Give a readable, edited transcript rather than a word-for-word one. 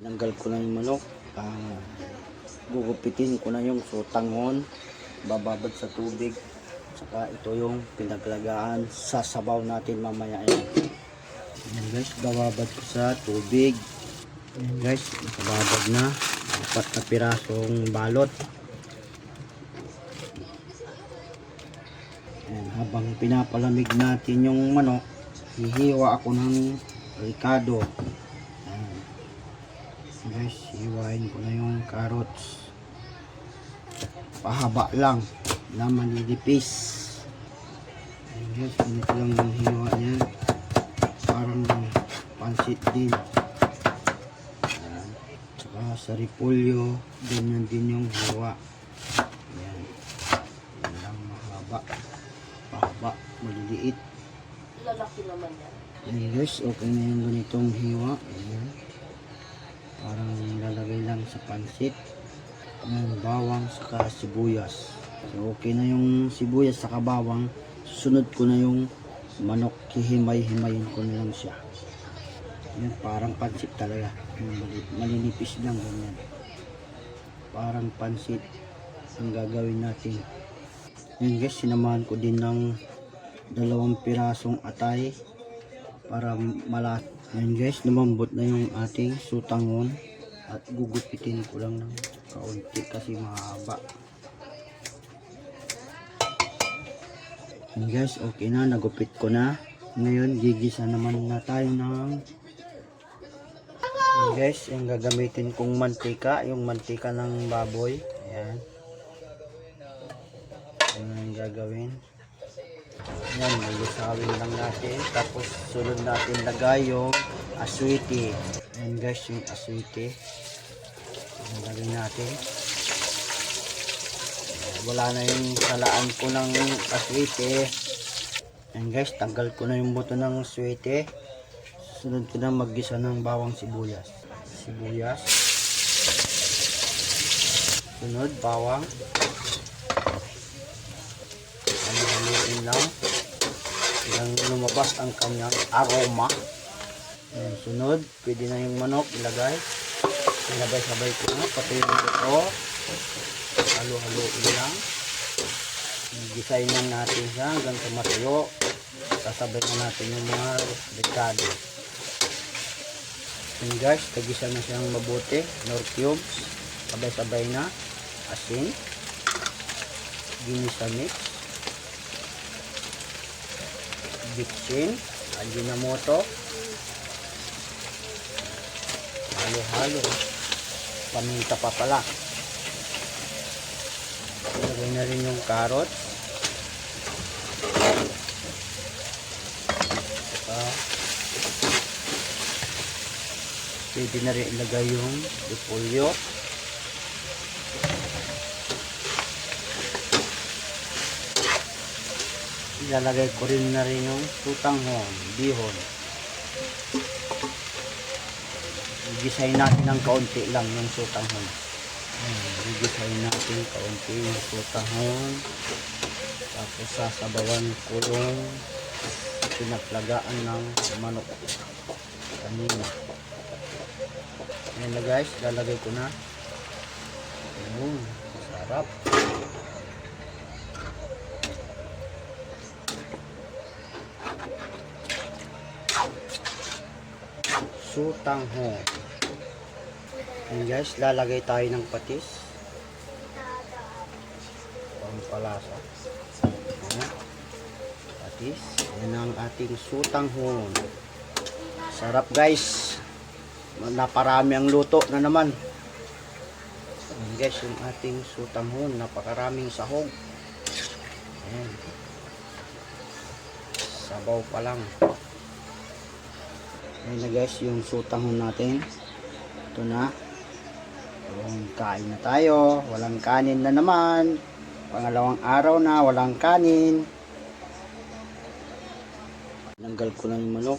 Nanggal ko na yung manok. Gugupitin ko na yung sutangon, bababad sa tubig. Saka ito yung pinaglagaan sa sabaw natin mamaya. Ayan guys, bababad ko sa tubig. Ayan guys, nakababad na. 4 na pirasong balot. Ayan, habang pinapalamig natin yung manok, hihiwa ako ng ricado. Guys, hiwain ko na yung carrots. Pahaba lang na manilipis. Ayan guys, ganito lang yung hiwa niya. Parang pansit din. Ayan. Tsaka sa repolyo, ganyan din yung hiwa. Ayan. Ayan lang, mahaba. Pahaba, maliliit. Lalaki naman yan. Ayan guys, okay na yung ganitong hiwa. Ayan. Parang lalagay lang sa pansit. Ayan, bawang saka sibuyas. So, okay na yung sibuyas saka bawang. Susunod ko na yung manok. Hihimay-himayin ko na lang siya. Ayan, parang pansit talaga. Malinipis lang ganyan. Parang pansit ang gagawin natin. Ayan guys, sinamahan ko din ng 2 pirasong atay para malat. Ayan guys, lumambot na yung ating sutangon at gugupitin ko lang ng kaunti kasi mahaba. Ayan guys, okay na, nagupit ko na. Ngayon, gigisa naman na tayo ng ayan guys, yung gagamitin kong mantika, yung mantika ng baboy. Ayan. Ayan yung gagawin. Ayan, malusawin lang natin. Tapos sunod natin lagay yung aswiti. Ayan guys, yung aswiti. Lagay natin. Wala na yung salaan ko ng aswiti. Ayan guys, tanggal ko na yung buto ng aswiti. Sunod ko na maggisa ng bawang sibuyas. Sibuyas. Sunod, bawang. Haluin lang hanggang lumabas ang kanyang aroma. Ayan, sunod, pwede na yung manok ilagay. Ilagay-sabay ko na pati yung buto. Halo-haloin lang. Gisayin lang natin siya hanggang tumatuyo. Sasabay na natin yung mga ricado. Ayan guys, tagisa na siyang mabuti. Nor cubes. Sabay-sabay na. Asin. Ginisa mix. Bitchin, Ajinomoto, halo-halo, paminta pa pala. Ilagay na rin yung carrots. Pwede na rin ilagay yung repolyo. Ilalagay ko rin na rin yung sutanghon, bihon. Gigisahin natin ng kaunti lang yung sutanghon. Gigisahin natin kaunti yung sutanghon. Tapos sasabawan ko yung pinaglagaan ng manok kanina. Ayan na guys, lalagay ko na. Sarap. Sutanghon. Ayan guys, lalagay tayo ng patis. Pampalasa. Ayan. Patis. Ayan ang ating sutanghon. Sarap guys. Naparami ang luto na naman. Ayan guys, yung ating sutanghon. Napakaraming sahog. Ayan. Sabaw pa lang. Ayan na guys, yung sutanghon natin. Ito na. Kain na tayo. Walang kanin na naman. Pangalawang araw na, walang kanin. Nanggal ko na yung manok.